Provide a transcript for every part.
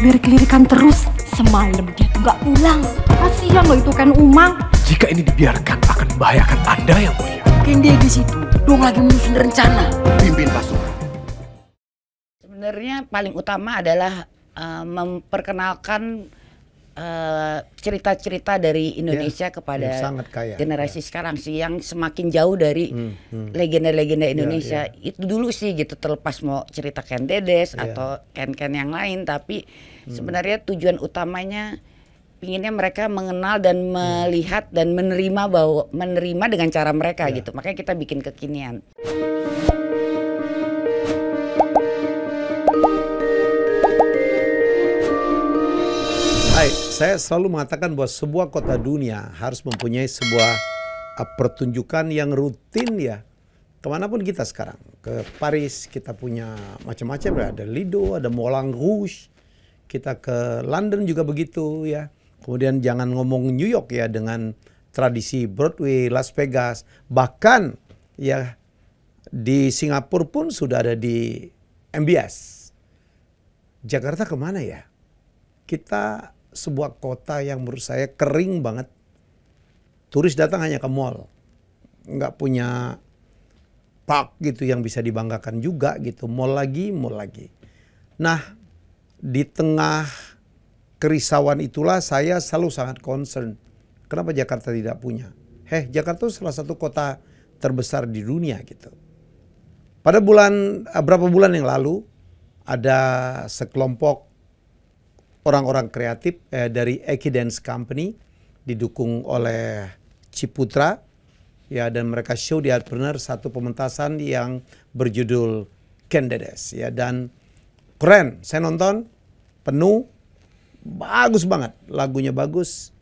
lirik-lirikan terus. Semalam dia tuh gak pulang. Kasihan loh itu Ken Umang. Jika ini dibiarkan akan membahayakan Anda yang mulia. Kendi di situ, dong lagi menyusun rencana. Pimpin pasukan. Sebenarnya paling utama adalah memperkenalkan cerita-cerita dari Indonesia kepada sangat kaya, generasi sekarang sih yang semakin jauh dari legenda-legenda Indonesia. Itu dulu sih gitu, terlepas mau cerita Ken Dedes atau Ken-Ken yang lain, tapi sebenarnya tujuan utamanya pinginnya mereka mengenal dan melihat dan menerima dengan cara mereka gitu. Makanya kita bikin kekinian. Hai, saya selalu mengatakan bahwa sebuah kota dunia harus mempunyai sebuah pertunjukan yang rutin ya. Kemanapun kita sekarang, ke Paris kita punya macam-macam, ada Lido, ada Moulin Rouge, kita ke London juga begitu ya. Kemudian jangan ngomong New York ya dengan tradisi Broadway, Las Vegas, bahkan ya di Singapura pun sudah ada di MBS. Jakarta kemana ya? Kita sebuah kota yang menurut saya kering banget. Turis datang hanya ke mall, nggak punya park gitu yang bisa dibanggakan juga gitu. Mall lagi, mall lagi. Nah, di tengah kerisauan itulah saya selalu sangat concern. Kenapa Jakarta tidak punya? Jakarta itu salah satu kota terbesar di dunia gitu. Pada berapa bulan yang lalu ada sekelompok orang-orang kreatif dari Eki Dance Company didukung oleh Ciputra ya, dan mereka show di Artpreneur satu pementasan yang berjudul Ken Dedes ya, dan keren. Saya nonton penuh, bagus banget, lagunya bagus,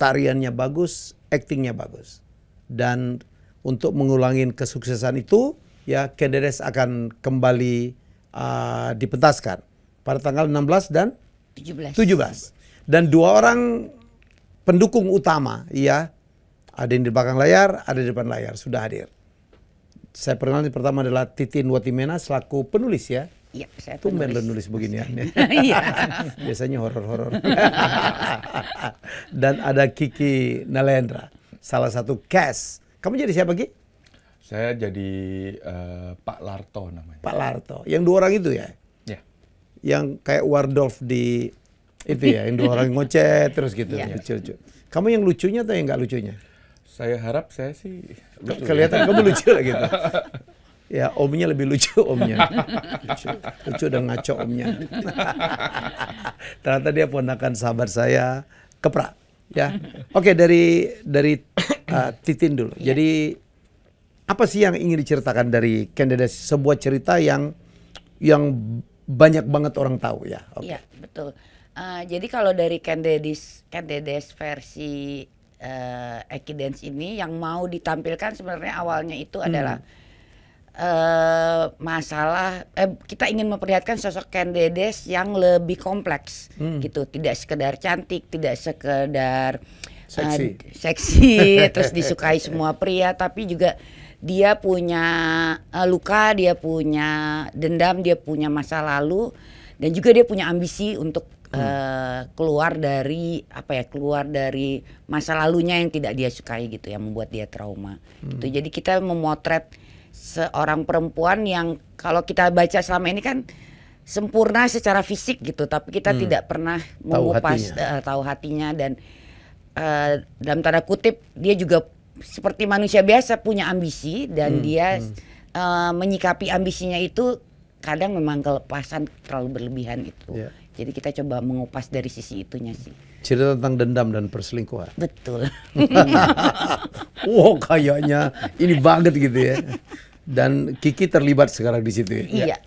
tariannya bagus, aktingnya bagus. Dan untuk mengulangi kesuksesan itu ya, Ken Dedes akan kembali dipentaskan pada tanggal 16 dan 17. Dan dua orang pendukung utama ya, ada yang di belakang layar, ada di depan layar, sudah hadir. Saya perkenalkan, pertama adalah Titin Watimena selaku penulis ya. Iya, saya tumben penulis. nulis beginian ya. Iya. Biasanya horor-horor. Dan ada Kiki Nalendra, salah satu cast. Kamu jadi siapa, Ki? Saya jadi Pak Larto namanya. Pak Larto. Yang dua orang itu ya? Ya. Yang kayak Wardolf di itu ya, yang dua orang ngoceh terus gitu. Lucu-lucu. Lucu. Kamu yang lucunya atau yang nggak lucunya? Saya harap saya sih lucu. Kelihatan kamu lucu lah gitu. Ya, omnya lebih lucu omnya. Lucu dan ngaco omnya. Ternyata dia ponakan sahabat saya, Kepra. Ya. Oke, dari Titin dulu. Jadi apa sih yang ingin diceritakan dari Ken Dedes? Sebuah cerita yang banyak banget orang tahu ya. Iya, betul. Jadi kalau dari Ken Dedes versi Eki Dance ini yang mau ditampilkan sebenarnya awalnya itu adalah masalah kita ingin memperlihatkan sosok Ken Dedes yang lebih kompleks gitu, tidak sekedar cantik, tidak sekedar seksi terus disukai semua pria, tapi juga dia punya luka, dia punya dendam, dia punya masa lalu, dan juga dia punya ambisi untuk keluar dari masa lalunya yang tidak dia sukai gitu, yang membuat dia trauma gitu. Jadi kita memotret seorang perempuan yang kalau kita baca selama ini kan sempurna secara fisik gitu, tapi kita tidak pernah mengupas tahu hatinya, dan dalam tanda kutip dia juga seperti manusia biasa punya ambisi, dan dia menyikapi ambisinya itu kadang memang kelepasan terlalu berlebihan itu. Jadi kita coba mengupas dari sisi itunya sih. Cerita tentang dendam dan perselingkuhan. Betul. Wow, kayaknya ini banget gitu ya. Dan Kiki terlibat sekarang di situ ya. Iya.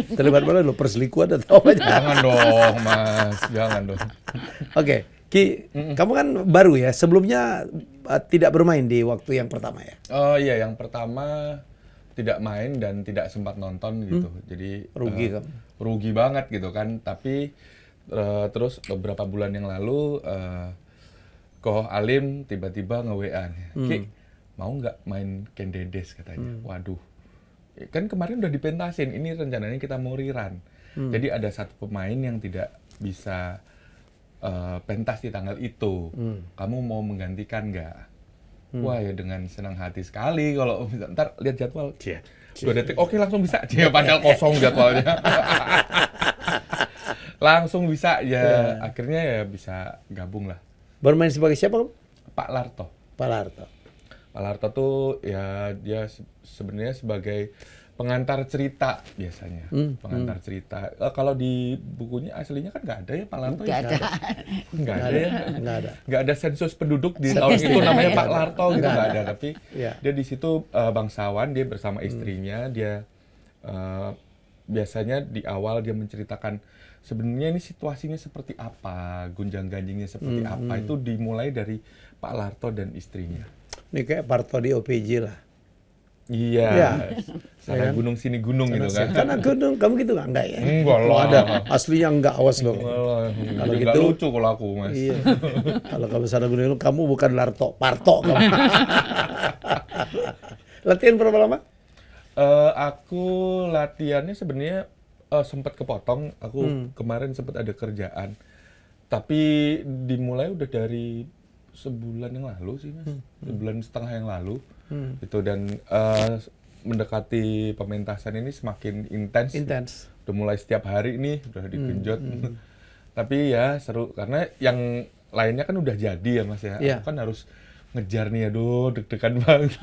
Terlibat mana lo, perselingkuhan atau apa? Jangan dong, Mas. Jangan dong. Oke, Ki, kamu kan baru ya. Sebelumnya tidak bermain di waktu yang pertama ya? Oh iya, yang pertama tidak main dan tidak sempat nonton gitu. Jadi rugi kamu. Rugi banget gitu kan. Tapi terus beberapa bulan yang lalu Koh Alim tiba-tiba nge-WA nih. Ki, mau nggak main Ken Dedes katanya. Waduh. Kan kemarin udah dipentasin, ini rencananya kita mau rerun. Jadi ada satu pemain yang tidak bisa pentas di tanggal itu. Kamu mau menggantikan nggak? Wah ya dengan senang hati sekali kalau ntar lihat jadwal. 2 detik, oke langsung bisa. Padahal kosong jadwalnya. Langsung bisa ya. Akhirnya ya bisa gabung lah. Bermain sebagai siapa? Pak Larto. Pak Larto. Pak Larto tuh ya dia sebenarnya sebagai pengantar cerita biasanya. Pengantar cerita. Kalau di bukunya aslinya kan nggak ada ya Pak Larto. Nggak ada. Nggak ada ya. Nggak ada. Sensus penduduk di tahun itu namanya Pak Larto gitu nggak ada. Tapi Iya. dia di situ bangsawan, dia bersama istrinya, dia biasanya di awal dia menceritakan sebenarnya ini situasinya seperti apa, gunjang-ganjingnya seperti apa. Itu dimulai dari Pak Larto dan istrinya. Ini kayak Parto di OPJ lah. Iya. Iya. Sana gunung sini gunung gitu kan. Karena gunung, kamu gitu nggak? Enggak ya? Enggak Kalau lah. ada aslinya enggak, awas loh. Kalau gitu- lucu kalau aku, Mas. Iya. Kalau kamu sana gunung, kamu bukan Larto, Parto kamu. Latihan berapa lama? Aku latihannya sebenarnya sempat kepotong. Aku kemarin sempat ada kerjaan. Tapi dimulai udah dari sebulan yang lalu sih, Mas. Sebulan setengah yang lalu. Itu dan mendekati pementasan ini semakin intens. Udah mulai setiap hari nih, udah digenjot. Tapi ya seru karena yang lainnya kan udah jadi ya Mas ya. Iya. Aku kan harus ngejar nih, aduh deg-degan banget.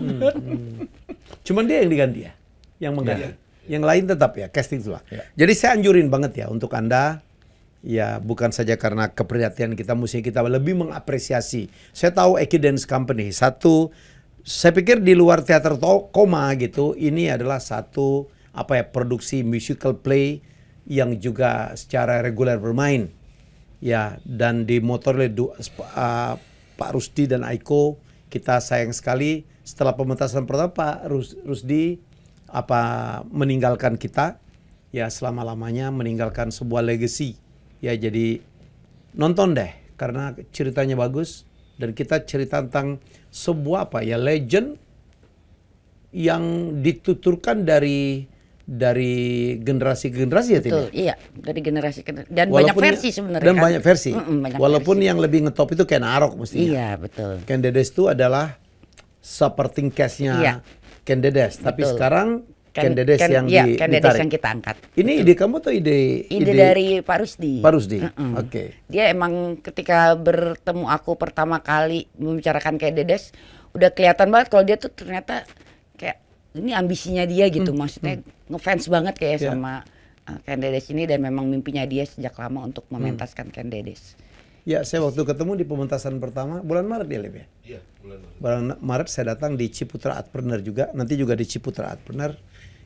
Cuman dia yang diganti ya, yang mengganti. Yang lain tetap ya, casting semua. Ya. Jadi saya anjurin banget ya untuk Anda, ya bukan saja karena keprihatinan kita, mesti kita lebih mengapresiasi. Saya tahu Eki Dance Company, satu, saya pikir di luar teater koma gitu, ini adalah satu produksi musical play yang juga secara reguler bermain. Ya, dan dimotori oleh Pak Rusdi dan Aiko. Kita sayang sekali setelah pementasan pertama Pak Rusdi meninggalkan kita, ya selama-lamanya meninggalkan sebuah legacy. Ya jadi nonton deh karena ceritanya bagus dan kita cerita tentang sebuah legend yang dituturkan dari generasi ke generasi ya Tin? Betul, iya, dari generasi ke generasi. Dan Walaupun banyak versi sebenarnya. Dan kan? banyak versi. Banyak Walaupun versi. yang lebih ngetop itu Ken Arok mestinya. Iya, betul. Ken Dedes itu adalah supporting cast-nya Iya. Ken Dedes. Tapi Betul. sekarang Ken Dedes yang Ken Dedes ditarik. yang kita angkat. Ini ide kamu tuh ide dari Pak Rusdi. Pak Rusdi. Oke. Dia emang ketika bertemu aku pertama kali membicarakan Ken Dedes, udah kelihatan banget kalau dia tuh ternyata kayak ini ambisinya dia gitu. Maksudnya ngefans banget kayak Iya. sama Ken Dedes ini dan memang mimpinya dia sejak lama untuk mementaskan Ken Dedes. Ya, saya waktu ketemu di pementasan pertama bulan Maret ya, Lip ya? Iya, bulan Maret. Bulan Maret saya datang di Ciputra Artpreneur juga, nanti juga di Ciputra Artpreneur.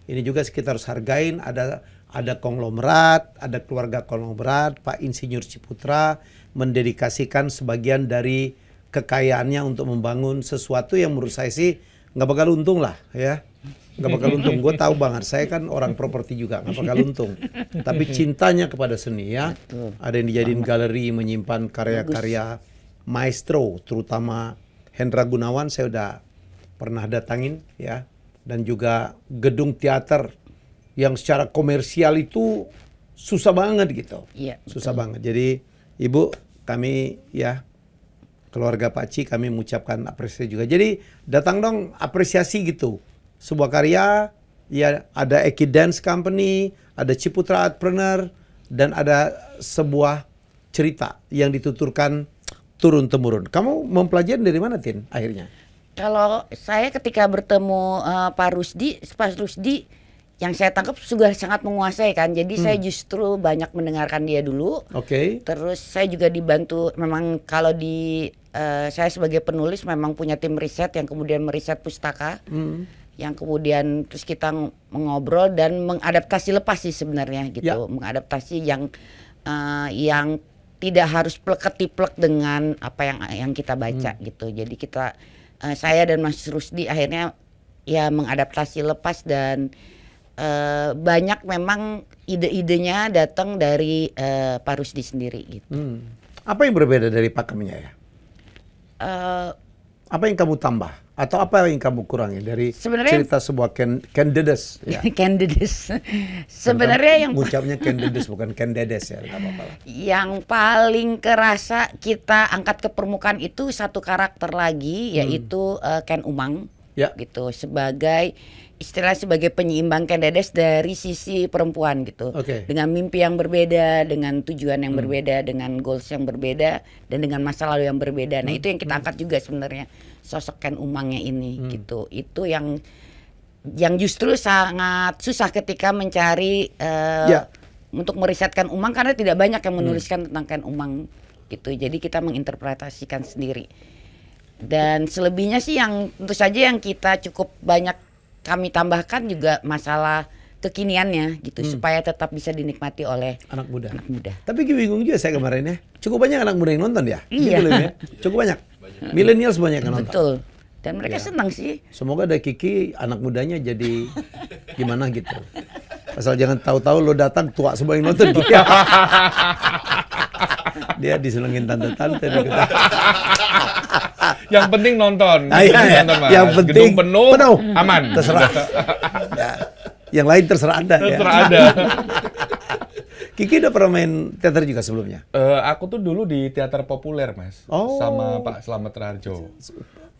Ini juga kita harus hargain, ada konglomerat, ada keluarga konglomerat, Pak Insinyur Ciputra mendedikasikan sebagian dari kekayaannya untuk membangun sesuatu yang menurut saya sih nggak bakal untung lah ya. Nggak bakal untung, gue tahu banget, saya kan orang properti juga, nggak bakal untung. Tapi cintanya kepada seni ya, ada yang dijadiin galeri menyimpan karya-karya maestro, terutama Hendra Gunawan saya udah pernah datangin ya, dan juga gedung teater yang secara komersial itu susah banget gitu, Iya, susah banget. Jadi Ibu, kami ya keluarga Pak Ci kami mengucapkan apresiasi juga. Jadi datang dong apresiasi gitu. Sebuah karya, ya ada Eki Dance Company, ada Ciputra Artpreneur, dan ada sebuah cerita yang dituturkan turun-temurun. Kamu mempelajari dari mana, Tin, akhirnya? Kalau saya ketika bertemu Pak Rusdi yang saya tangkap juga sangat menguasai kan. Jadi saya justru banyak mendengarkan dia dulu. Oke. Terus saya juga dibantu memang kalau di saya sebagai penulis memang punya tim riset yang kemudian meriset pustaka. Yang kemudian terus kita mengobrol dan mengadaptasi lepas sih sebenarnya gitu. Ya. Mengadaptasi yang tidak harus plek-ketiplek dengan apa yang kita baca gitu. Jadi kita saya dan Mas Rusdi akhirnya ya mengadaptasi lepas dan banyak memang ide-idenya datang dari Pak Rusdi sendiri gitu. Apa yang berbeda dari pakemnya ya? Eh, Apa yang kamu tambah? Atau apa yang kamu kurangi dari Sebenarnya- cerita sebuah Candides? Ya. Candides. Sebenarnya yang Ucapnya Candides bukan Candides ya, nggak apa-apa lah. yang paling kerasa kita angkat ke permukaan itu satu karakter lagi, yaitu Ken Umang, Ya. gitu, sebagai sebagai penyeimbang Candides dari sisi perempuan gitu, Oke. dengan mimpi yang berbeda, dengan tujuan yang berbeda, dengan goals yang berbeda, dan dengan masa lalu yang berbeda. Nah itu yang kita angkat juga sebenarnya, sosok Ken Umangnya ini, gitu. Itu yang justru sangat susah ketika mencari Ya. untuk merisetkan Umang, karena tidak banyak yang menuliskan tentang Ken Umang gitu. Jadi kita menginterpretasikan sendiri. Dan selebihnya sih yang tentu saja yang kita cukup banyak kami tambahkan juga masalah kekiniannya gitu, supaya tetap bisa dinikmati oleh Anak muda. anak muda. Tapi bingung juga saya kemarin ya. Cukup banyak anak muda yang nonton ya? Iya. Gitu loh ya. Cukup banyak. Milenials banyak yang nonton. Betul. Dan mereka Ya. senang sih. Semoga ada Kiki anak mudanya jadi gimana gitu. Asal jangan tahu-tahu lo datang tua semua yang nonton dia. Dia disenengin tante-tante. Yang penting nonton. Nonton, Mas. Yang penting Gedung penuh, aman. Terserah. Ya. Yang lain terserah Anda ya. Terserah ada. Kiki udah pernah main teater juga sebelumnya? Aku tuh dulu di teater populer, Mas. Oh. Sama Pak Slamet Rarjo.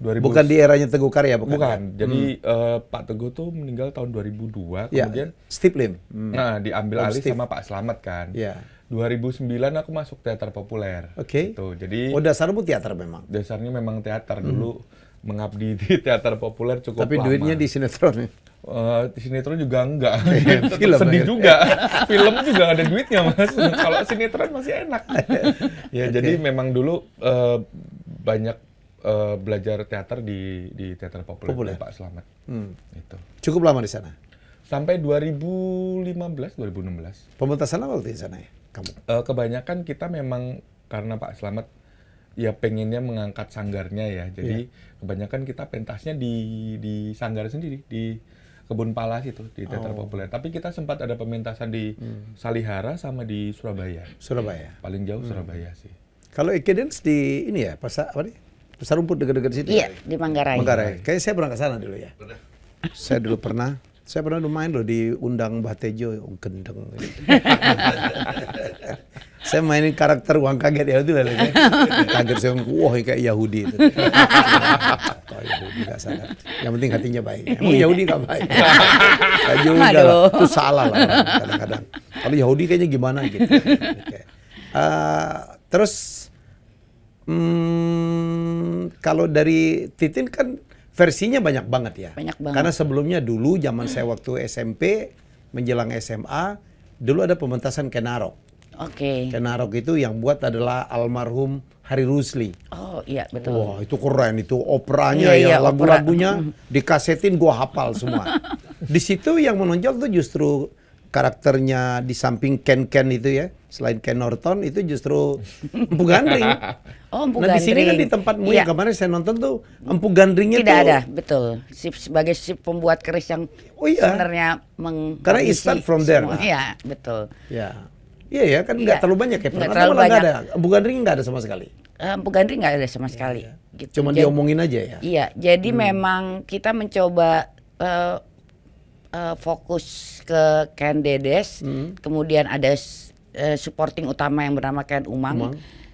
2000 Bukan di eranya Teguh Karya, bukan? Bukan. Jadi Pak Teguh tuh meninggal tahun 2002, Ya, kemudian Steve Lim. nah diambil Oh, alih Steve. sama Pak Slamet kan. Ya. 2009 aku masuk teater populer. Oke. Gitu. Jadi Oh, dasarmu teater memang. dasarnya memang teater dulu, mengabdi di teater populer cukup Tapi lama. duitnya di sinetron. Di sinetron juga enggak. Tetap Film sedih ya. juga. Film juga ada duitnya, Mas. Kalau sinetron masih enak. Ya, jadi memang dulu banyak belajar teater di teater populer, Populer. dari Pak Slamet. Itu. Cukup lama di sana. Sampai 2015, 2016. Pementasan apa waktu di sana ya? Kamu? Kebanyakan kita memang karena Pak Slamet ya pengennya mengangkat sanggarnya ya. Jadi kebanyakan kita pentasnya di sanggar sendiri, di Kebun Palas itu, di teater populer. Tapi kita sempat ada pementasan di Salihara sama di Surabaya. Surabaya. Paling jauh Surabaya sih. Kalau Ekedens di ini ya, pasar apa nih? Pasar rumput dekat-dekat situ. Iya, di Manggarai. Manggarai. Kayaknya saya pernah ke sana dulu ya. Saya dulu pernah. Saya pernah main loh diundang Mbah Tejo, gendeng. Saya mainin karakter uang kaget ya itu lah. Kaget saya, wah kayak Yahudi itu. Oh, Yahudi nggak sadar. Yang penting hatinya baik. Emang Yahudi nggak baik. Nggak juga lah. Itu salah lah orang kadang-kadang. Kalau Yahudi kayaknya gimana gitu. Oke. Terus kalau dari Titin kan versinya banyak banget ya. Banyak banget. Karena sebelumnya dulu zaman saya waktu SMP menjelang SMA dulu ada pementasan Kenarok. Oke. Kenarok itu yang buat adalah almarhum Hari Rusli. Oh iya betul. Wah itu keren, itu operanya Iya, ya, iya, opera. lagu-lagunya dikasetin gua hafal semua. Di situ yang menonjol tuh justru karakternya di samping Ken itu ya, selain Ken Norton itu justru Empu Gandring. Oh, Empu Nah di sini kan Gandring. di tempatmu Iya. yang kemarin saya nonton tuh Empu Gandringnya Tidak tuh ada, betul. Sebagai si pembuat keris yang Oh, iya. sebenarnya Karena it start from there, semua. lah. Iya, betul. Ya. Iya ya kan nggak Iya. terlalu banyak ya. Nggak Pernah terlalu malah nggak banyak. ada. Empu Gandring nggak ada sama sekali. Empu Gandring nggak ada sama sekali. Gitu. Cuma Jadi- diomongin aja ya. Iya, jadi memang kita mencoba fokus ke Ken Dedes, kemudian ada supporting utama yang bernama Ken Umang.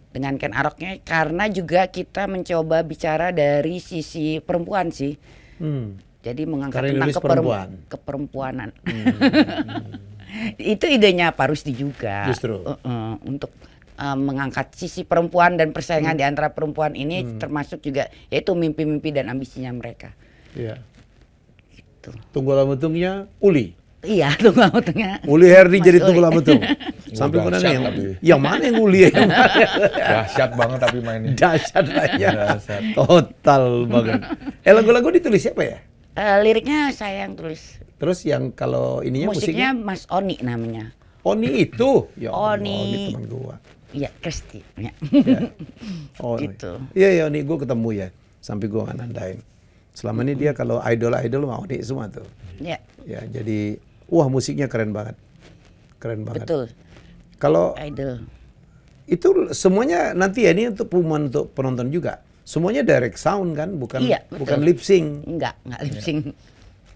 Dengan Ken Aroknya, karena juga kita mencoba bicara dari sisi perempuan sih. Jadi mengangkat Karena tentang nulis perempuan. keperempuanan. Itu idenya Pak Rusdi juga. Justru. Untuk mengangkat sisi perempuan dan persaingan di antara perempuan ini, termasuk juga yaitu mimpi-mimpi dan ambisinya mereka. Iya. Gitu. Tunggal Betungnya Uli. Iya, tunggal betungnya. Uli Herdi Mas jadi Uli. Tunggal Betung. Sampai Dahsyat kemudian tapi. yang mana yang Uli ya? Dahsyat banget tapi mainnya. Dahsyat aja. Dahsyat. Total banget. Lagu-lagu ditulis siapa ya? Liriknya saya yang tulis. Terus yang kalau ininya Musiknya musiknya? Mas Oni namanya. Oni itu. Ya Allah, Oni. Oni teman gua. Iya, Kristi. Ya. Ya. Oh, Gitu. Iya ya Oni, gua ketemu ya. Sampai gua nggak nandain. Selama ini dia kalau idol-idol mau Oni semua tuh. Ya, Ya jadi wah musiknya keren banget. Keren banget. betul. Kalau Idol. itu semuanya nanti ya ini untuk pengumuman untuk penonton juga. semuanya direct sound kan, bukan Iya, betul. bukan lip sync. Enggak lip sync.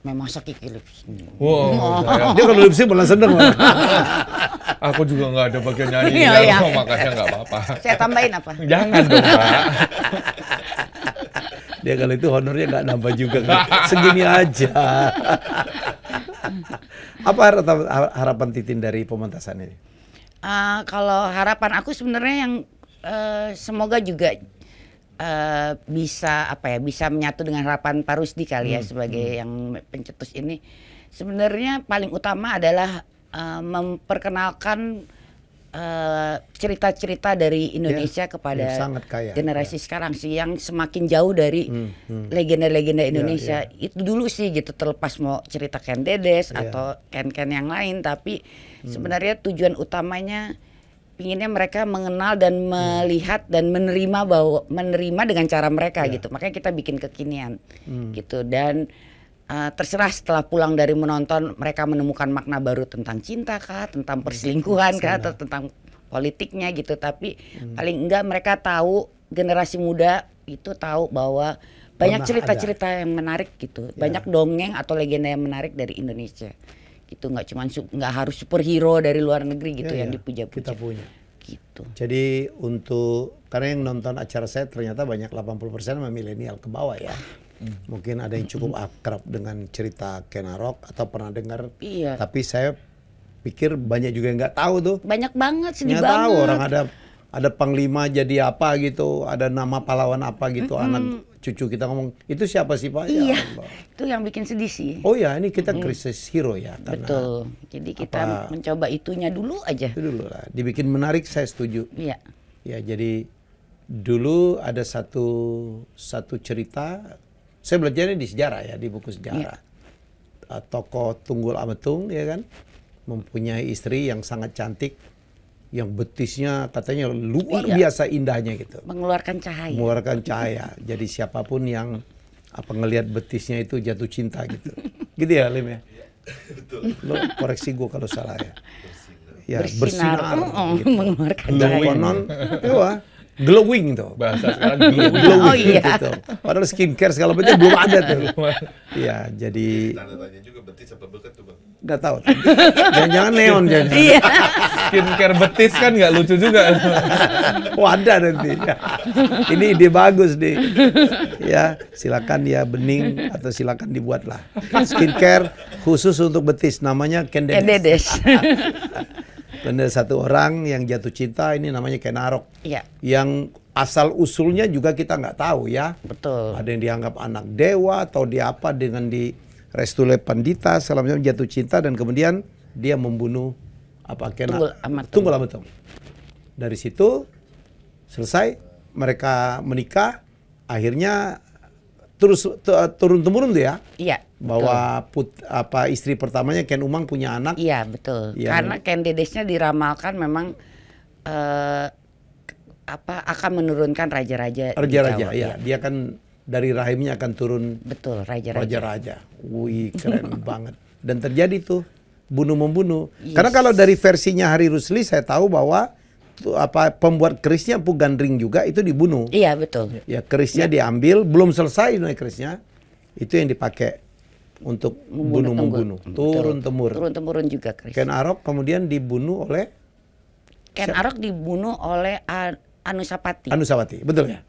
Memang Kiki lip sync. Wow, Dia kalau lip sync malah seneng. aku juga nggak ada bagian nyanyi di Iya, dalam, makanya nggak apa-apa. Saya tambahin apa? Jangan dong, Pak. Dia kalau itu honornya nggak nambah juga, segini aja. Apa harapan Titin dari pementasan ini? Kalau harapan aku sebenarnya yang semoga juga bisa menyatu dengan harapan Pak Rusdi kali ya sebagai yang pencetus ini. Sebenarnya paling utama adalah memperkenalkan cerita-cerita dari Indonesia kepada sangat kaya, generasi sekarang sih yang semakin jauh dari legenda-legenda Indonesia. Itu dulu sih gitu, terlepas mau cerita Ken Dedes atau Ken-Ken yang lain, tapi sebenarnya tujuan utamanya pinginnya mereka mengenal dan melihat dan menerima dengan cara mereka gitu. Makanya kita bikin kekinian gitu, dan terserah setelah pulang dari menonton mereka menemukan makna baru tentang cinta kah, tentang perselingkuhan kah, atau tentang politiknya gitu. Tapi paling enggak mereka tahu, generasi muda itu tahu bahwa banyak cerita-cerita yang menarik gitu. Banyak dongeng atau legenda yang menarik dari Indonesia. Gitu, nggak harus superhero dari luar negeri gitu yang dipuja-puja. Kita punya. Gitu. Jadi karena yang nonton acara saya ternyata banyak 80% sama milenial ke bawah ya. Mungkin ada yang cukup akrab dengan cerita Ken Arok atau pernah dengar. Iya. Tapi saya pikir banyak juga yang nggak tahu tuh. Banyak banget, sedih Nggak banget. tahu orang ada panglima jadi apa gitu, ada nama pahlawan apa gitu, anak cucu kita ngomong itu siapa sih Pak? Iya. Ya Allah. Itu yang bikin sedih sih. Oh ya, ini kita krisis hero ya. Karena Betul. Jadi kita mencoba itunya dulu aja. itu dulu lah. Dibikin menarik, saya setuju. Iya. Ya, jadi dulu ada satu cerita, saya belajarnya di sejarah ya, di buku sejarah. Tokoh Tunggul Ametung ya kan, mempunyai istri yang sangat cantik, yang betisnya katanya luar biasa indahnya gitu. Mengeluarkan cahaya. Mengeluarkan cahaya. Jadi siapapun yang ngelihat betisnya itu jatuh cinta gitu. Gitu ya, Lim ya? Betul. Lo koreksi gue kalau salah ya. Ya, bersinar. Gitu. Mengeluarkan Dan cahaya. konon, glowing tuh. Bahasa sekarang dulu. Glowing Oh, iya. gitu. Padahal skincare segala macam belum ada tuh. Iya, jadi Tanda-tanya juga betis apa beket tuh Bang? nggak tahu. Jangan-jangan neon jangan. Iya. Skincare betis kan nggak lucu juga. Oh, ada nanti. Ini ide bagus nih. Ya, silakan ya bening atau silakan dibuatlah skincare khusus untuk betis, namanya Ken Dedes. Ken Dedes. Bener, satu orang yang jatuh cinta, ini namanya Ken Arok. Iya. Yang asal usulnya juga kita nggak tahu ya. Betul. Ada yang dianggap anak dewa atau di apa dengan di Restule Pandita segala macam, jatuh cinta dan kemudian dia membunuh Tunggul Ametung. Dari situ selesai, mereka menikah, akhirnya terus turun temurun tuh ya. Iya. Bahwa istri pertamanya Ken Umang punya anak. Iya, betul. Yang- Karena Ken Dedesnya diramalkan memang akan menurunkan raja-raja. di Raja-raja Jawa. ya. Dia kan dari rahimnya akan turun Betul, raja-raja. raja-raja. Wih, keren banget. Dan terjadi tuh bunuh-membunuh. Yes. Karena kalau dari versinya Hari Rusli saya tahu bahwa pembuat kerisnya Pu Gandring juga itu dibunuh. Iya, betul. Ya, kerisnya diambil, belum selesai kerisnya. Itu yang dipakai untuk bunuh-membunuh. Turun-temurun. Turun-temurun juga Chris. Ken Arok kemudian dibunuh oleh Ken Arok dibunuh oleh Anusapati. Anusapati, betul ya?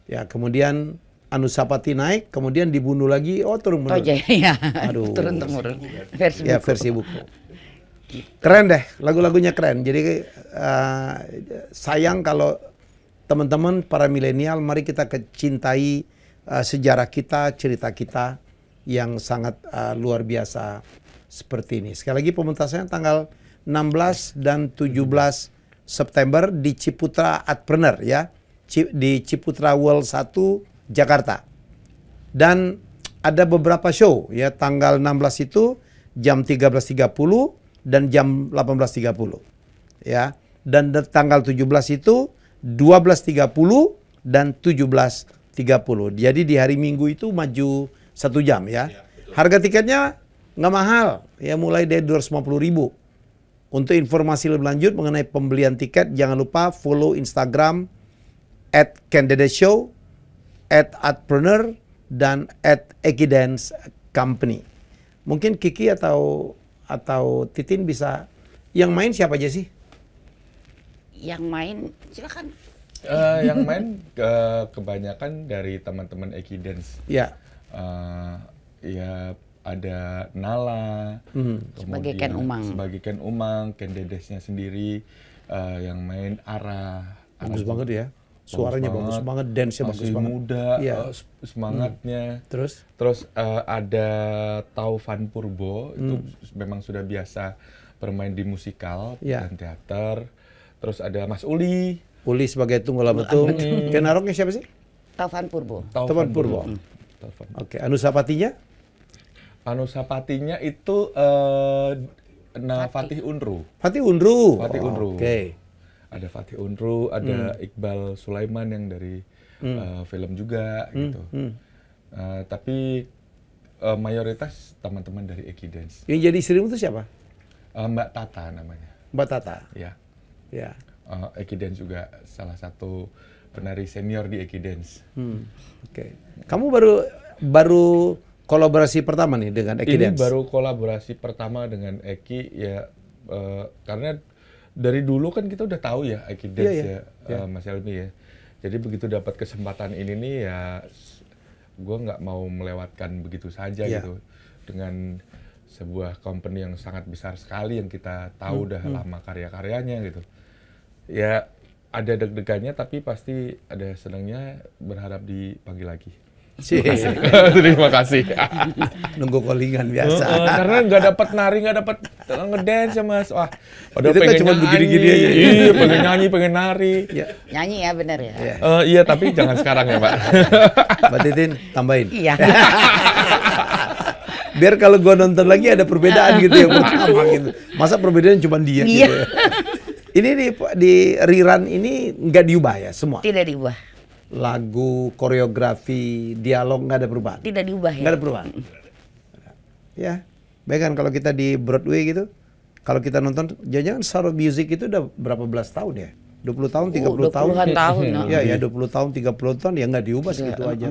Ya, kemudian Anusapati naik, kemudian dibunuh lagi. Oh, turun-temurun. Toja, ya. Aduh. Turun-temurun. Versi Ya, buku. versi buku. Keren deh, lagu-lagunya keren. Jadi sayang kalau teman-teman para milenial, mari kita cintai sejarah kita, cerita kita yang sangat luar biasa seperti ini. Sekali lagi pementasannya tanggal 16 dan 17 September di Ciputra Artpreneur ya, di Ciputra World 1 Jakarta. Dan ada beberapa show ya, tanggal 16 itu jam 13.30 dan jam 18.30 ya. Dan tanggal 17 itu 12.30 dan 17.30. Jadi di hari Minggu itu maju 1 jam ya. Harga tiketnya nggak mahal ya, mulai dari 250.000. Untuk informasi lebih lanjut mengenai pembelian tiket, jangan lupa follow Instagram @KenDedesShow @artpreneur dan @ekidance company. Mungkin Kiki atau Titin bisa, yang main siapa aja sih? Yang main silakan. Yang main kebanyakan dari teman-teman Ekidance. Ya. Ya ada Nala, Sebagai Ken Umang. sebagai Ken Umang, Ken Dedesnya sendiri, yang main Ara. Bagus banget ya. Suaranya bagus banget, dance-nya bagus masih banget. muda, Iya. Semangatnya. Terus Ada Taufan Purbo, itu memang sudah biasa bermain di musikal Iya. dan teater. Terus ada Mas Uli. Uli sebagai Tunggala Betung. Kenaroknya siapa sih? Taufan Purbo. Taufan Purbo. Taufan. Oke, Anusapatinya? Anusapatinya itu Fatih Unru. Fatih Unru. Fatih Unru. Oke. Ada Fatih Unru, ada Iqbal Sulaiman yang dari film juga gitu. Tapi mayoritas teman-teman dari Ekidance. Yang jadi istrimu itu siapa? Mbak Tata namanya. Mbak Tata. Ya. Ya. Ekidance juga salah satu penari senior di Ekidance. Oke. Kamu baru kolaborasi pertama nih dengan Ekidance? Ini baru kolaborasi pertama dengan Eki ya, karena dari dulu kan kita udah tahu ya Ekidance Mas Helmi ya. Jadi begitu dapat kesempatan ini nih ya, gue nggak mau melewatkan begitu saja gitu. Dengan sebuah company yang sangat besar sekali yang kita tahu udah lama karya-karyanya gitu. Ya ada deg-degannya tapi pasti ada senangnya, berharap dipanggil lagi. Terima kasih. Nunggu callingan biasa. Karena nggak dapat nari, nggak dapat ngedance ya Mas. Wah, Itu kan cuma begini-gini aja. Iya, pengen nyanyi, pengen nari. Nyanyi ya benar ya. Iya, tapi jangan sekarang ya Pak. Mbak Titin, tambahin. Iya. Biar kalau gua nonton lagi ada perbedaan gitu yang pertama gitu. Masa perbedaan cuma dia gitu ya. Ini di rerun ini nggak diubah ya semua? Tidak diubah. Lagu, koreografi, dialog nggak ada perubahan? Tidak diubah ya. Nggak ada perubahan. Ya, baik kan kalau kita di Broadway gitu, kalau kita nonton, jangan-jangan Sound of Music itu udah berapa belas tahun ya? 20 tahun, 30 tahun. 20-an tahun. Ya, 20 tahun, 30 tahun ya nggak diubah segitu aja.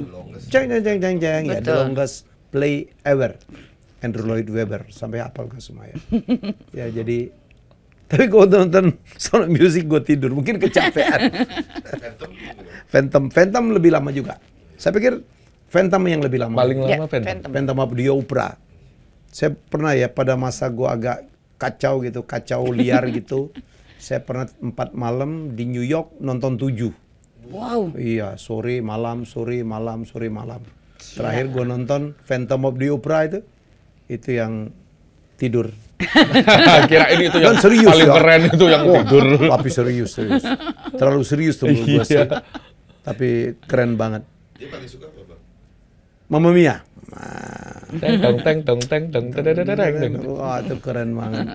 Ceng, ya, the longest play ever. Andrew Lloyd Webber, sampai hafal kan semua ya. Ya, jadi tapi kalau nonton Sound of Music gue tidur, mungkin kecapean. Phantom lebih lama juga. Saya pikir Phantom yang lebih lama. Paling lama Ya, Phantom. Phantom of the Opera. Saya pernah ya pada masa gue agak kacau gitu, kacau liar gitu. Saya pernah 4 malam di New York nonton 7. Wow. Iya, sore malam. Terakhir gue nonton Phantom of the Opera itu yang tidur. Kira ini itu yang Dan serius paling ya. keren itu yang tidur. Tapi serius. Terlalu serius tuh menurut gue sih. Tapi keren banget. Dia paling suka apa Bang? Mamma Mia. Teng. Wah, itu keren banget.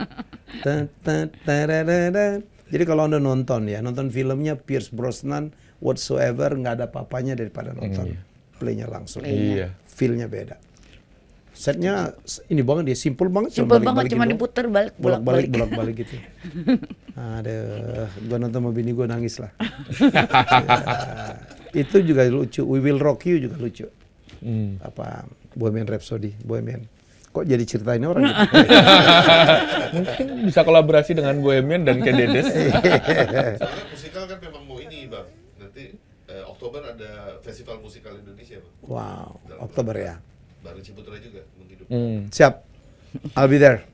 Jadi kalau Anda nonton filmnya Pierce Brosnan whatsoever, nggak ada apa-apanya daripada nonton playnya langsung. Iya. Feel-nya beda. Setnya ini banget dia, simple banget. Simpel banget, cuma diputer bolak-balik gitu. Aduh, gua nonton sama bini gua nangis lah. Itu juga lucu. We Will Rock You juga lucu. Apa Bohemian Rhapsody, Bohemian. Kok jadi ceritain orang gitu? Mungkin bisa kolaborasi dengan Bohemian dan Ken Dedes. Soalnya musikal kan memang mau ini Bang. Nanti Oktober ada Festival Musikal Indonesia Bang. Wow, Oktober ya. Bareng Ciputra juga menghidupkan. Siap. I'll be there.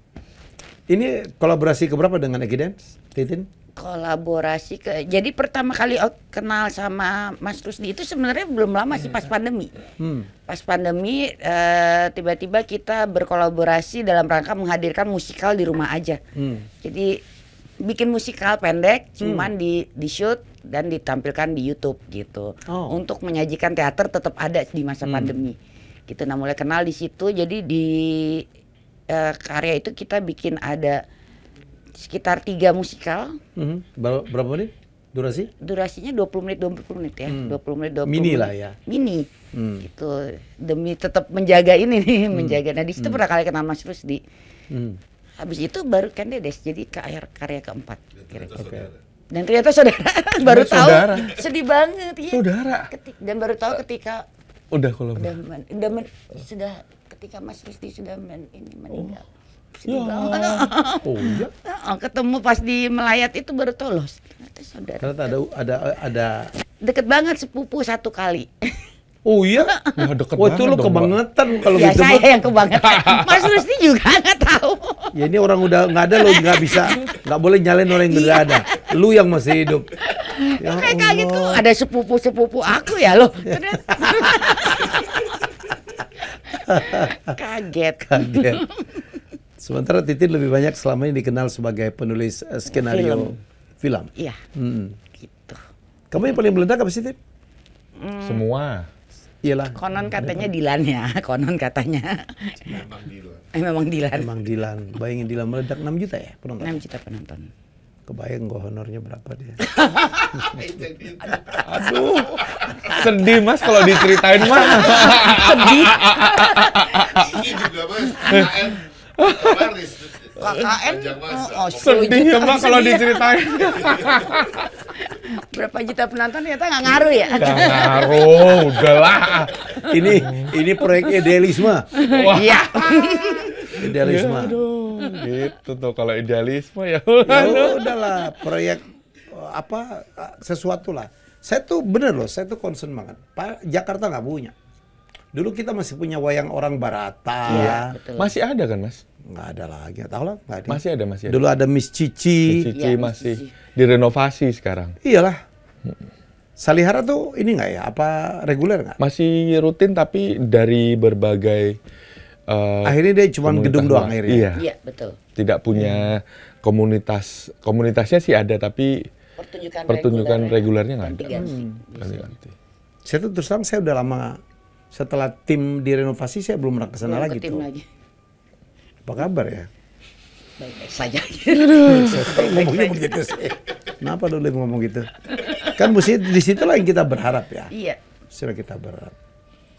Ini kolaborasi keberapa dengan Ekidance, Titin? Kolaborasi jadi pertama kali kenal sama Mas Rusdi itu sebenarnya belum lama sih, pas pandemi. Pas pandemi tiba-tiba kita berkolaborasi dalam rangka menghadirkan musikal di rumah aja. Jadi bikin musikal pendek cuman di shoot dan ditampilkan di YouTube gitu. Untuk menyajikan teater tetap ada di masa pandemi. Gitu, nah mulai kenal di situ. Jadi di karya itu kita bikin ada sekitar 3 musikal. Berapa menit durasi? Durasinya 20 menit ya. 20 menit 20 Mini menit. lah ya. Mini. Gitu. Demi tetap menjaga ini nih, menjaga. Nah di situ pertama kali kenal Mas Rusdi. Habis itu baru Ken Dedes, jadi karya keempat. Oke. Dan ternyata saudara baru tahu, saudara. sedih banget ya. Saudara. Dan baru tahu ketika Udah kalau sudah ketika Mas Rusdi sudah meninggal. Ya. Oh iya. Ketemu pas di melayat itu baru tahu loh. Ternyata saudara. Ternyata ada. Deket banget sepupu satu kali. Oh iya. Ya deket Oh itu banget lo dong, Mbak. kebangetan kalau Ya gitu. saya Mbak. yang kebangetan. Mas Rusdi juga nggak tahu. Ya ini orang udah nggak ada lo nggak bisa, nggak boleh nyalain orang yang udah ada. Lu yang masih hidup. Ya Kayak kaget kok Allah. ada sepupu-sepupu aku ya loh. Ternyata. Kaget. Kaget. Sementara Titin lebih banyak selama ini dikenal sebagai penulis skenario film. Iya. Hmm. Gitu. Kamu yang paling meledak apa sih, Tin? Semua. Iyalah. Konon katanya Dilan ya, konon katanya. Memang gila. Memang Dilan. Emang Dilan. Bayangin Dilan meledak 6 juta ya penonton. 6 juta penonton. Kebayang gua honornya berapa dia. Aduh. Sedih Mas kalau diceritain mah. Sedih. Ini juga Mas, KKN Paris. KKN, Panjang Mas. oh, Sedih ya Mbak kalau diceritain. Berapa juta penonton ternyata nggak ngaruh ya? Gak ngaruh, udahlah. Ini proyek idealisme. Iya. Idealisme. Aduh, gitu tuh kalau idealisme ya. Ya udahlah, proyek sesuatu lah. Saya tuh bener loh, saya tuh concern banget. Jakarta nggak punya. Dulu kita masih punya wayang orang Barata. Iya, betul. Masih ada kan Mas? Nggak ada lagi, nggak tahu lah. Nggak ada. Masih ada. Dulu ada Miss Cici. Cici Iya, masih Cici. direnovasi sekarang. Iyalah. Salihara tuh ini nggak ya? Apa reguler nggak? Masih rutin tapi dari berbagai Akhirnya dia cuma komunitas gedung doang luar. akhirnya. Iya. Iya, betul. Tidak punya komunitasnya sih ada tapi pertunjukan regulernya nggak ada. Ganti-ganti. Ganti-ganti. Saya tuh terus terang saya udah lama setelah tim direnovasi saya belum pernah kesana Belum lagi ke tim tuh. lagi. Apa kabar ya? Baik-baik saja. Ngomongnya begitu sih. Kenapa dulu ngomong gitu? Kan mesti di situ lah yang kita berharap ya. Iya. Sudah kita berharap.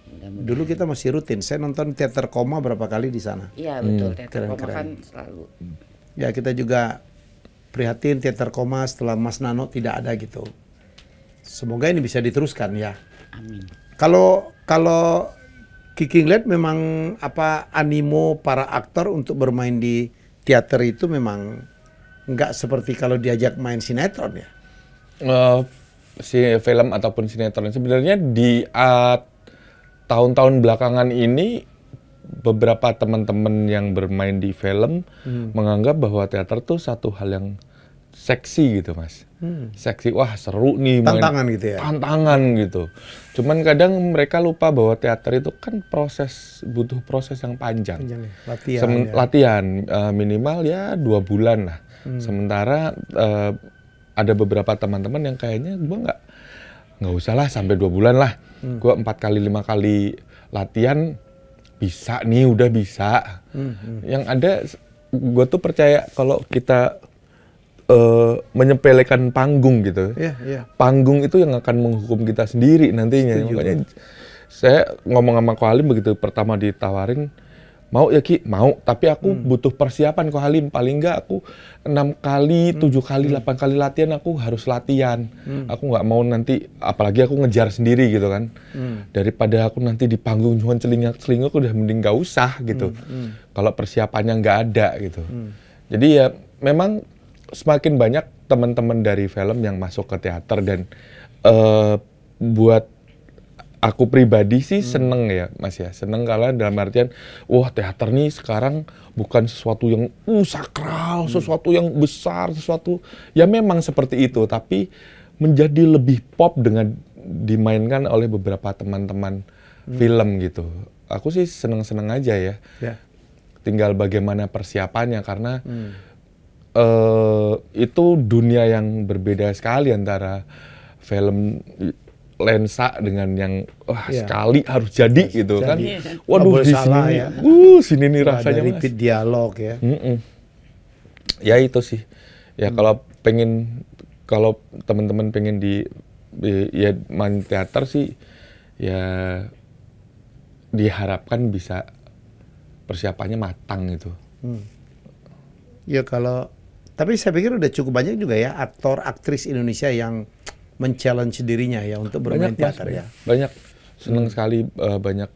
Mudah-mudahan. Dulu kita masih rutin. Saya nonton teater koma berapa kali di sana. Iya, betul. Teater keren, Koma keren. kan selalu. Ya kita juga prihatin teater koma setelah Mas Nano tidak ada gitu. Semoga ini bisa diteruskan ya. Amin. Kalau Kiki ngeliat memang animo para aktor untuk bermain di teater itu memang nggak seperti kalau diajak main sinetron ya. Si film ataupun sinetron sebenarnya di tahun-tahun belakangan ini beberapa teman-teman yang bermain di film menganggap bahwa teater tuh satu hal yang seksi gitu Mas. Seksi, wah seru nih main. Tantangan gitu ya? Tantangan gitu. Cuman kadang mereka lupa bahwa teater itu kan butuh proses yang panjang. Latihan. Ya. Latihan minimal ya 2 bulan lah. Sementara ada beberapa teman-teman yang kayaknya gua nggak usah lah sampai 2 bulan lah. Gua 4 kali 5 kali latihan bisa nih, udah bisa. Yang ada gua tuh percaya kalau kita menyepelekan panggung gitu. Iya. Panggung itu yang akan menghukum kita sendiri nantinya. Setuju. Makanya saya ngomong sama Ko Halim begitu pertama ditawarin, mau ya Ki, mau. Tapi aku butuh persiapan Ko Halim. Paling nggak aku 6 kali, 7 kali, 8 kali latihan aku harus latihan. Aku nggak mau nanti, apalagi aku ngejar sendiri gitu kan. Daripada aku nanti di panggung cuma celingak-celinguk udah mending nggak usah gitu. Kalau persiapannya nggak ada gitu. Jadi ya memang semakin banyak teman-teman dari film yang masuk ke teater dan buat aku pribadi sih seneng ya Mas ya, seneng karena dalam artian wah teater nih sekarang bukan sesuatu yang sakral, sesuatu yang besar, sesuatu ya memang seperti itu tapi menjadi lebih pop dengan dimainkan oleh beberapa teman-teman film gitu. Aku sih seneng-seneng aja ya. Tinggal bagaimana persiapannya karena itu dunia yang berbeda sekali antara film lensa dengan yang sekali harus jadi gitu kan. Waduh di salah sini, ya. Sini nih rasanya ada Mas. repeat dialog ya. Ya itu sih. Ya kalau teman-teman pengen ya main teater sih ya diharapkan bisa persiapannya matang gitu. Ya kalau Tapi saya pikir udah cukup banyak juga ya aktor aktris Indonesia yang men-challenge dirinya ya untuk bermain teater ya. Banyak, senang sekali banyak.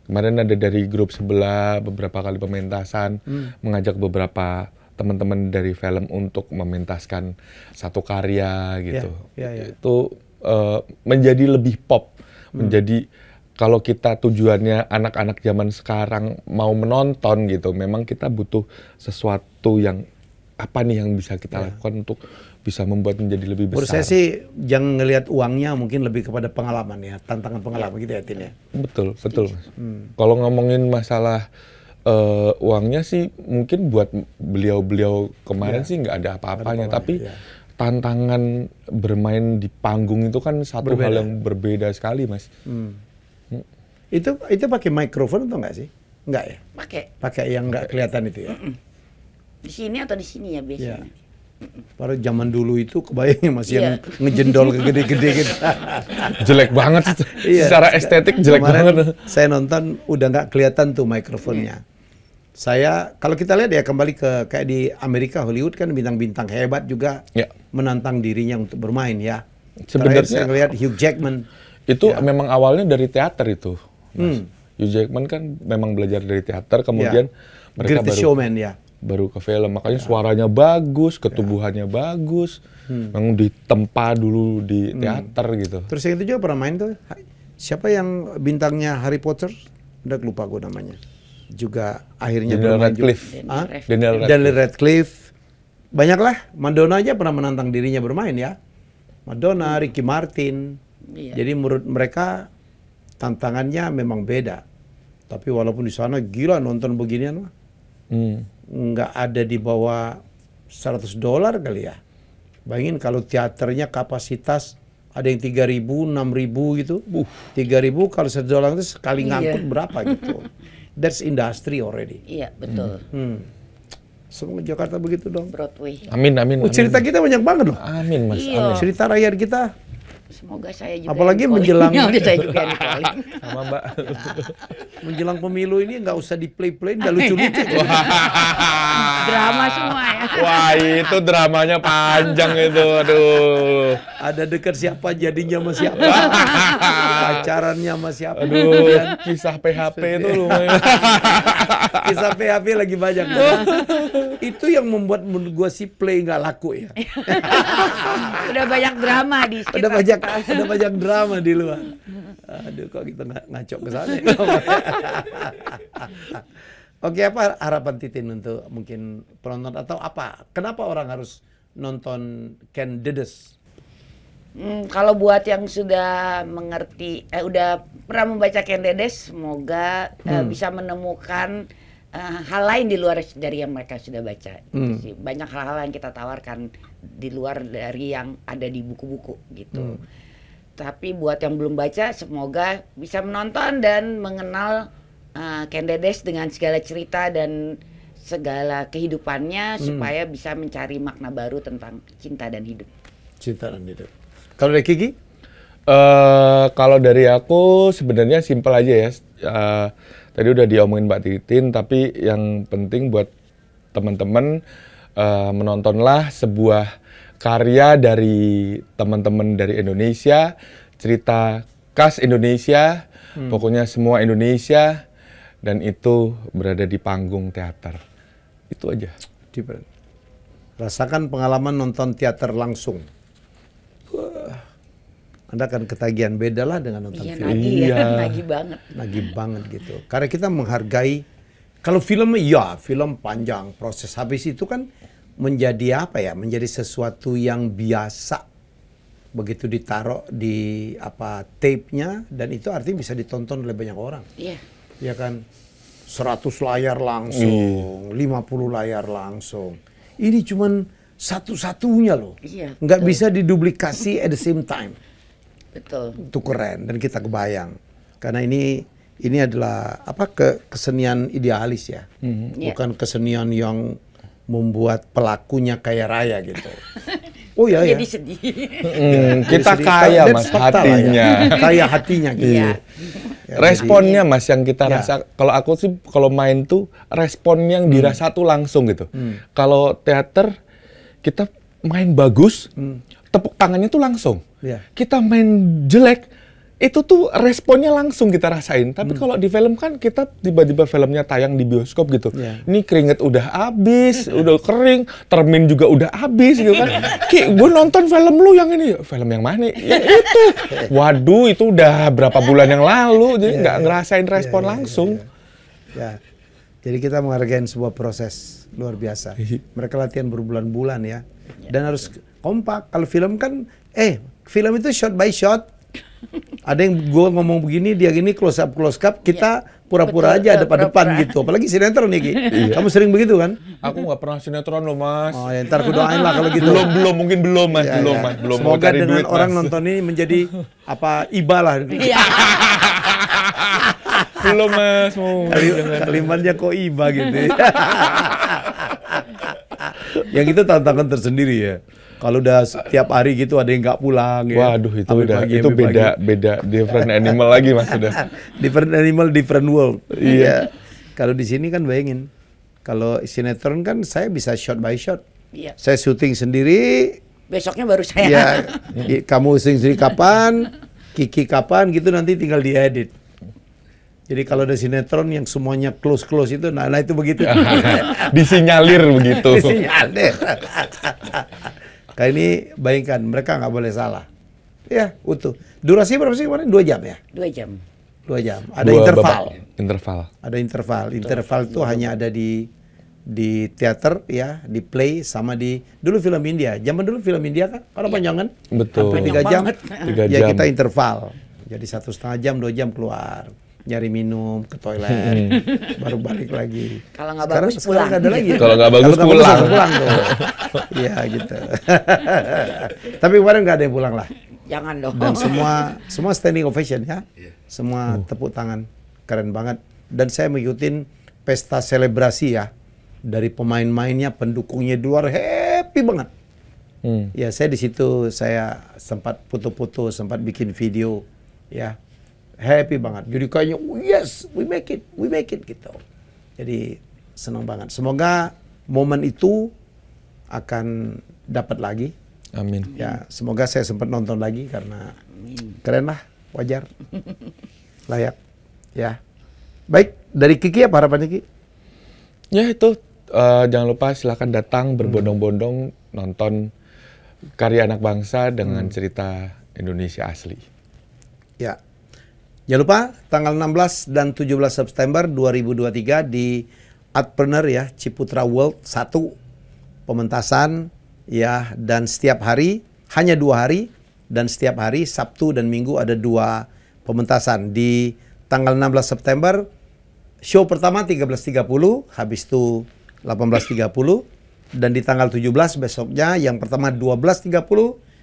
Kemarin ada dari grup sebelah beberapa kali pementasan, mengajak beberapa teman-teman dari film untuk mementaskan satu karya gitu. Itu menjadi lebih pop, menjadi kalau kita tujuannya anak-anak zaman sekarang mau menonton gitu, memang kita butuh sesuatu yang apa nih yang bisa kita lakukan untuk bisa membuat menjadi lebih besar. Menurut saya sih jangan ngelihat uangnya, mungkin lebih kepada pengalaman ya, tantangan pengalaman gitu ya, Tin ya. Betul, betul Mas. Kalau ngomongin masalah uangnya sih mungkin buat beliau-beliau kemarin sih nggak ada apa-apanya, tapi tantangan bermain di panggung itu kan satu hal yang berbeda sekali, Mas. Itu pakai mikrofon atau enggak sih? Enggak ya? Pakai yang enggak kelihatan itu ya. Di sini atau di sini ya biasanya. Pada zaman dulu itu kebayangnya masih yang ngejendol gede-gede gitu. Jelek banget. Secara estetik jelek banget. Saya nonton udah nggak kelihatan tuh mikrofonnya. Saya kalau kita lihat ya kembali ke kayak di Amerika, Hollywood kan bintang-bintang hebat juga menantang dirinya untuk bermain ya. Sebenarnya saya ngelihat Hugh Jackman itu memang awalnya dari teater itu. Hugh Jackman kan memang belajar dari teater, kemudian mereka baru ke film, makanya suaranya bagus, ketubuhannya bagus, memang ditempa dulu di teater gitu. Terus yang itu juga pernah main tuh, siapa yang bintangnya Harry Potter? Udah lupa gue namanya. Juga akhirnya Daniel Radcliffe. Daniel Radcliffe. Banyaklah, Madonna aja pernah menantang dirinya bermain ya. Madonna, Ricky Martin. Jadi menurut mereka tantangannya memang beda. Tapi walaupun di sana gila nonton beginian mah. Nggak ada di bawah $100 kali ya. Bayangin kalau teaternya kapasitas ada yang 3.000, 6.000 gitu. 3.000 kalau $1 itu sekali ngangkut berapa gitu. That's industry already. Iya, betul. Semoga Jakarta begitu dong. Broadway. Amin, amin. Cerita kita banyak banget loh. Amin, Mas. Amin. Cerita rakyat kita. Semoga saya juga. Apalagi menjelang saya juga sama Mbak. Menjelang pemilu ini nggak usah di play nggak lucu-lucu. Drama semua ya. Wah, itu dramanya panjang itu. Aduh. Ada dekat siapa jadinya sama siapa. Pacarannya sama siapa. Aduh, kisah PHP itu lumayan. Kisah PHP lagi banyak. Itu yang membuat menurut gua si play nggak laku ya. Udah banyak drama di sekitar. Ada banyak drama di luar. Aduh, kok kita ngaco ke sana. Oke, apa harapan Titin untuk mungkin penonton atau apa? Kenapa orang harus nonton Ken Dedes? Kalau buat yang sudah mengerti, udah pernah membaca Ken Dedes, semoga bisa menemukan hal lain di luar dari yang mereka sudah baca. Gitu sih. Banyak hal-hal yang kita tawarkan di luar dari yang ada di buku-buku gitu. Tapi buat yang belum baca, semoga bisa menonton dan mengenal Ken Dedes dengan segala cerita dan segala kehidupannya supaya bisa mencari makna baru tentang cinta dan hidup. Cinta dan hidup. Kalau dari Kiki? Kalau dari aku sebenarnya simpel aja ya. Tadi udah diomongin Mbak Titin, tapi yang penting buat teman-teman menontonlah sebuah karya dari teman-teman dari Indonesia, cerita khas Indonesia, pokoknya semua Indonesia, dan itu berada di panggung teater. Itu aja. Rasakan pengalaman nonton teater langsung. Anda akan ketagihan, beda lah dengan nonton film. Nagih banget. Nagih banget gitu. Karena kita menghargai, kalau film ya film panjang, proses habis itu kan menjadi apa ya? Menjadi sesuatu yang biasa. Begitu ditaruh di tape-nya, dan itu artinya bisa ditonton oleh banyak orang. Iya. Ya kan? 100 layar langsung, 50 layar langsung. Ini cuman satu-satunya loh. Iya, nggak bisa diduplikasi at the same time. Betul. Itu keren dan kita kebayang. Karena ini adalah kesenian idealis ya. Bukan kesenian yang membuat pelakunya kaya raya gitu. Oh ya. Jadi sedih. Kita kaya Mas hatinya. Kaya hatinya gitu. Responnya Mas yang kita Ya. rasa, kalau aku sih kalau main tuh respon yang dirasa tuh langsung gitu. Kalau teater kita main bagus, tepuk tangannya tuh langsung. Ya. Kita main jelek, itu tuh responnya langsung kita rasain. Tapi kalau di film kan kita tiba-tiba filmnya tayang di bioskop gitu. Ya. Ini keringet udah habis, udah kering, termin juga udah habis gitu kan. Ki, gue nonton film lu yang ini. Film yang mana? Yang itu. Waduh, itu udah berapa bulan yang lalu. Jadi nggak ngerasain respon langsung. Ya. Jadi kita menghargai sebuah proses luar biasa. Mereka latihan berbulan-bulan ya. Dan harus kompak. Kalau film kan, film itu shot by shot. Ada yang gue ngomong begini, dia gini close up, kita pura-pura aja depan-depan gitu. Apalagi sinetron nih, Ki. Kamu sering begitu kan? Aku nggak pernah sinetron loh, Mas. Oh ya, ntar aku doain lah kalau gitu. Mungkin belum, Mas. Ya, belum, ya. Mas. Belum mau Semoga cari dengan duit, orang Mas. nonton ini menjadi iba lah. Belum, Mas. Kalimatnya kok iba gitu ya. Yang itu tantangan tersendiri ya. Kalau udah setiap hari gitu ada yang nggak pulang ya. Waduh, itu Sampai udah pagi, itu sampai beda pagi. beda different animal lagi, Mas, sudah. Different animal, different world. Iya. Kalau di sini kan bayangin, kalau sinetron kan saya bisa shot by shot. Iya. Saya syuting sendiri, Besoknya baru saya. ya kamu syuting sendiri kapan, Kiki kapan gitu nanti tinggal diedit. Jadi kalau ada sinetron yang semuanya close itu, nah itu begitu. Disinyalir begitu. Disinyalir. Kayak ini bayangkan mereka nggak boleh salah. Ya utuh. Durasi berapa sih kemarin? 2 jam ya? 2 jam. 2 jam. Ada Dua interval. babak interval. Ada interval. Interval itu hanya ada di teater ya, di play sama di dulu film India. Zaman dulu film India kan kalau panjangan Betul. sampai 3 jam. banget. 3 Ya jam. kita interval. Jadi 1,5 jam, 2 jam keluar. Nyari minum, ke toilet, baru balik lagi. Kalau nggak Sekarang- bagus, sekarang pulang. nggak ada lagi. Kalau nggak bagus, pulang. harus pulang tuh. Iya gitu. Tapi kemarin nggak ada yang pulang lah. Jangan dong. Dan semua standing ovation ya. Semua tepuk tangan. Keren banget. Dan saya mengikutin pesta selebrasi ya. Dari pemain-mainnya, pendukungnya di luar happy banget. Ya saya di situ saya sempat foto-foto, sempat bikin video ya. Happy banget. Jadi kayaknya yes, we make it gitu. Jadi senang banget. Semoga momen itu akan dapat lagi. Amin. Ya, semoga saya sempat nonton lagi karena keren lah, wajar, layak, ya. Baik, dari Kiki apa harapannya, Ki? Ya itu jangan lupa silakan datang berbondong-bondong nonton karya anak bangsa dengan cerita Indonesia asli. Ya. Jangan lupa tanggal 16 dan 17 September 2023 di Artpreneur ya, Ciputra World 1 pementasan ya, dan setiap hari hanya 2 hari dan setiap hari Sabtu dan Minggu ada 2 pementasan. Di tanggal 16 September show pertama 13.30, habis itu 18.30, dan di tanggal 17 besoknya yang pertama 12.30,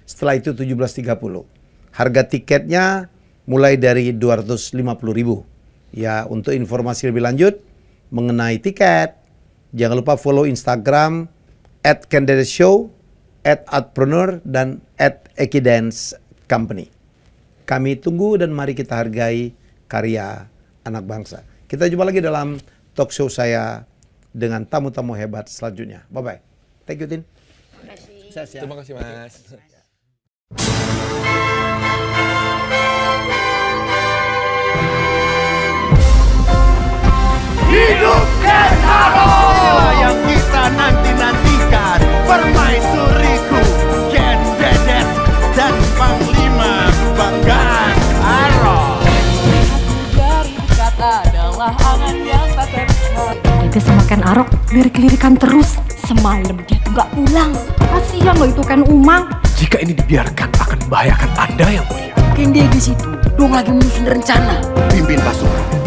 setelah itu 17.30. Harga tiketnya mulai dari 250.000. Ya, untuk informasi lebih lanjut mengenai tiket, jangan lupa follow Instagram @CanDedesShow, @Artpreneur, dan @EkiDance_Company. Kami tunggu dan mari kita hargai karya anak bangsa. Kita jumpa lagi dalam talk show saya dengan tamu-tamu hebat selanjutnya. Bye-bye. Thank you, Tin. Sukses ya. Terima kasih, Mas. Hidup Kentaro yang kita nanti-nantikan, permaisuriku Ken Dedes dan Panglima kebanggaan Aro. Dari dekat adalah angan yang tak terlihat. Dede sama Ken Arok lirik-lirikan terus. Semalam dia tuh gak pulang. Kasihan loh itu Ken Umang. Jika ini dibiarkan akan membahayakan Anda yang mulia. Ken Dedes itu dong lagi menyusun rencana. Pimpin pasukan